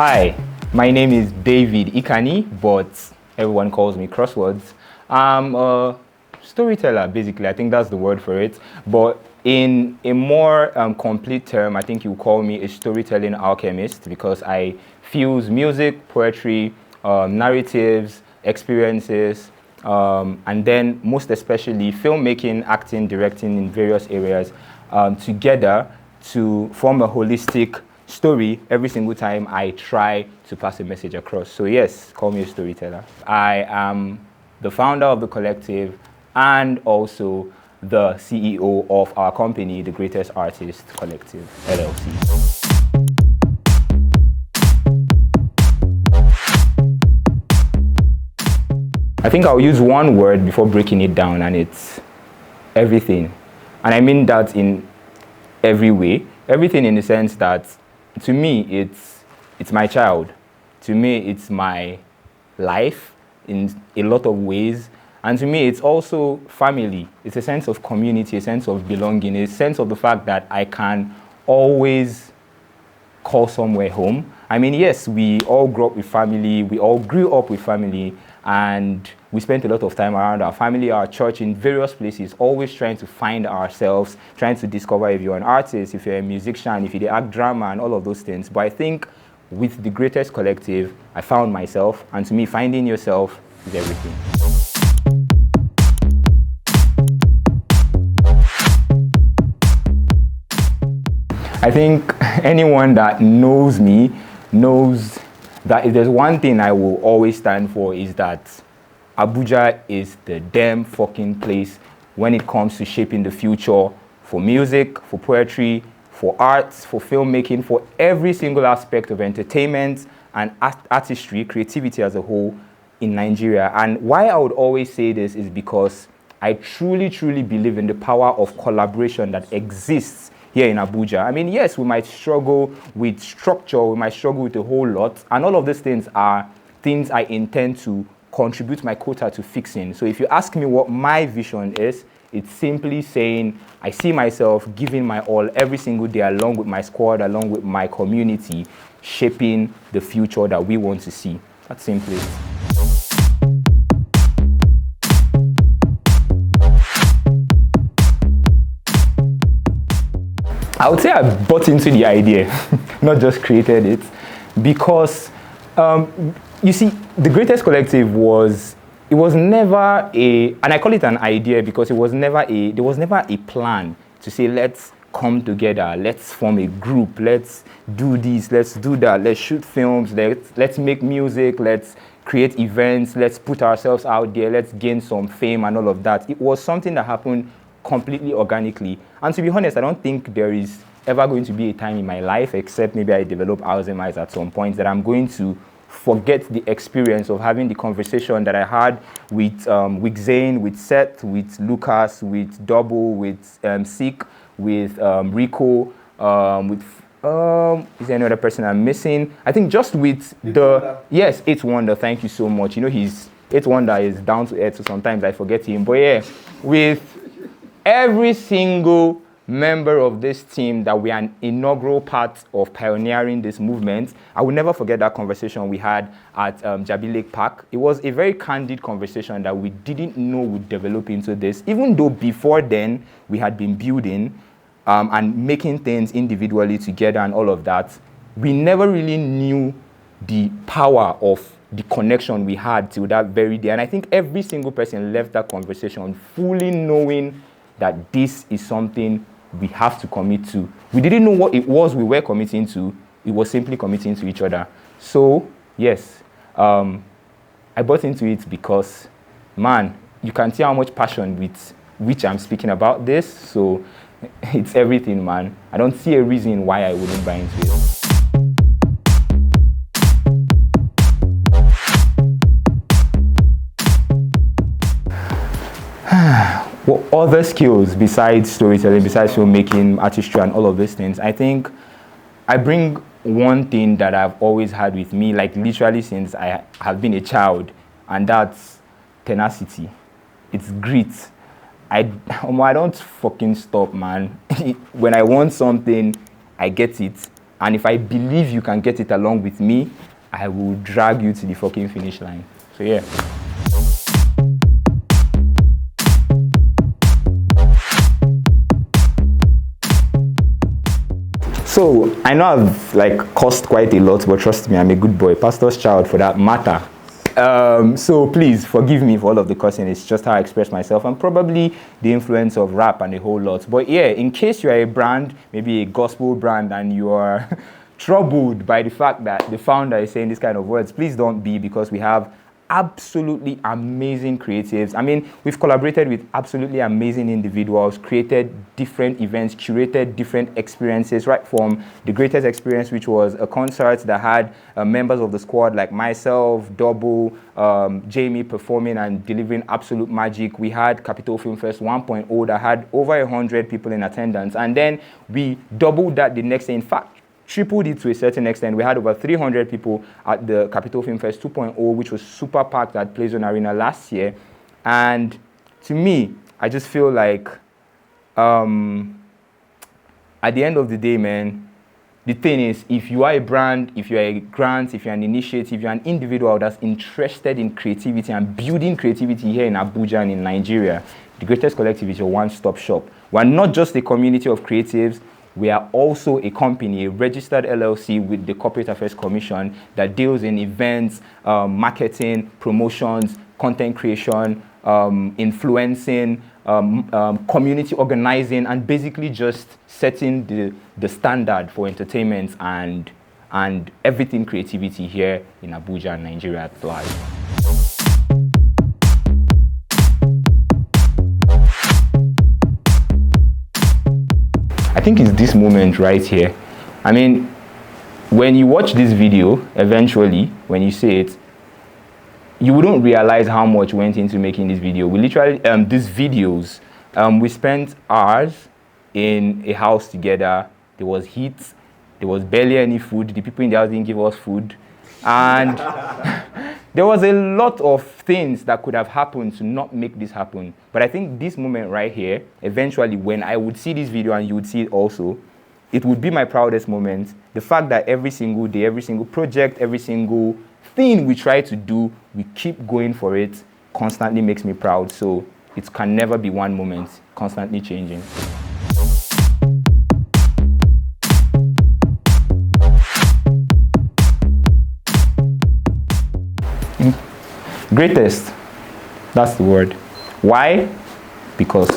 Hi, my name is David Ikani, but everyone calls me CROSSWORDZ. I'm a storyteller, basically. I think that's the word for it. But in a more complete term, I think you call me a storytelling alchemist because I fuse music, poetry, narratives, experiences, and then most especially filmmaking, acting, directing in various areas together to form a holistic story every single time I try to pass a message across. So yes, call me a storyteller. I am the founder of the collective and also the CEO of our company, the Greatest Artists Collective LLC. I think I'll use one word before breaking it down, and it's everything. And I mean that in every way. Everything in the sense that to me, it's my child. To me, it's my life in a lot of ways. And to me, it's also family. It's a sense of community, a sense of belonging, a sense of the fact that I can always call somewhere home. I mean, yes, we all grew up with family. We all grew up with family. And we spent a lot of time around our family, our church, in various places, always trying to find ourselves, trying to discover if you're an artist, if you're a musician, if you act drama, and all of those things. But I think with the Greatest Collective, I found myself. And to me, finding yourself is everything. I think anyone that knows me knows that if there's one thing I will always stand for is that Abuja is the damn fucking place when it comes to shaping the future for music, for poetry, for arts, for filmmaking, for every single aspect of entertainment and artistry, creativity as a whole in Nigeria. And why I would always say this is because I truly, truly believe in the power of collaboration that exists here in Abuja. I mean, yes, we might struggle with structure, we might struggle with a whole lot, and all of these things are things I intend to contribute my quota to fixing. So if you ask me what my vision is, it's simply saying I see myself giving my all every single day along with my squad, along with my community, shaping the future that we want to see. That's simply it. I would say I bought into the idea, not just created it, because you see, the Greatest Collective it was never and I call it an idea because there was never a plan to say, let's come together, let's form a group, let's do this, let's do that, let's shoot films, let's make music, let's create events, let's put ourselves out there, let's gain some fame and all of that. It was something that happened completely organically. And to be honest, I don't think there is ever going to be a time in my life, except maybe I develop Alzheimer's at some point, that I'm going to forget the experience of having the conversation that I had with Zane, with Seth, with Lucas, with Double, with Sik, with Rico, with is there another person I'm missing? I think just with yes, It's Wonder. Thank you so much. You know, It's Wonder is down to earth, so sometimes I forget him. But yeah, with every single member of this team that we are an inaugural part of pioneering this movement, I will never forget that conversation we had at Jabi Lake Park. It was a very candid conversation that we didn't know would develop into this, even though before then we had been building and making things individually together and all of that. We never really knew the power of the connection we had till that very day. And I think every single person left that conversation fully knowing that this is something we have to commit to. We didn't know what it was we were committing to. It was simply committing to each other. So, yes, I bought into it because, man, you can see how much passion with which I'm speaking about this. So, it's everything, man. I don't see a reason why I wouldn't buy into it. Well, other skills besides storytelling, besides filmmaking, artistry, and all of these things, I think I bring one thing that I've always had with me, like literally since I have been a child, and that's tenacity. It's grit. I don't fucking stop, man. When I want something, I get it, And if I believe you can get it along with me, I will drag you to the fucking finish line. So yeah. So I know I've like cursed quite a lot, but trust me, I'm a good boy, pastor's child for that matter. So please forgive me for all of the cursing. It's just how I express myself, and probably the influence of rap and a whole lot. But yeah, in case you are a brand, maybe a gospel brand, and you are troubled by the fact that the founder is saying this kind of words, please don't be, because we have absolutely amazing creatives. I mean, we've collaborated with absolutely amazing individuals, created different events, curated different experiences, right from the greatest experience, which was a concert that had members of the squad like myself, Double, Jamie performing and delivering absolute magic. We had Capital Film Fest 1.0 that had over 100 people in attendance, and then we doubled that the next day. In fact, tripled it to a certain extent. We had over 300 people at the Capital Film Fest 2.0, which was super packed at Playzone Arena last year. And to me, I just feel like at the end of the day, man, the thing is, if you are a brand, if you're a grant, if you're an initiative, you're an individual that's interested in creativity and building creativity here in Abuja and in Nigeria, the Greatest Collective is your one-stop shop. We're not just a community of creatives. We are also a company, a registered LLC with the Corporate Affairs Commission that deals in events, marketing, promotions, content creation, influencing, community organizing, and basically just setting the standard for entertainment and everything creativity here in Abuja and Nigeria at large. I think it's this moment right here. I mean, when you watch this video, eventually, when you see it, you wouldn't realize how much went into making this video. We literally, these videos, we spent hours in a house together. There was heat. There was barely any food. The people in the house didn't give us food. And there was a lot of things that could have happened to not make this happen. But I think this moment right here, eventually when I would see this video and you would see it also, it would be my proudest moment. The fact that every single day, every single project, every single thing we try to do, we keep going for it, constantly makes me proud. So it can never be one moment, constantly changing. Greatest, that's the word. Why? Because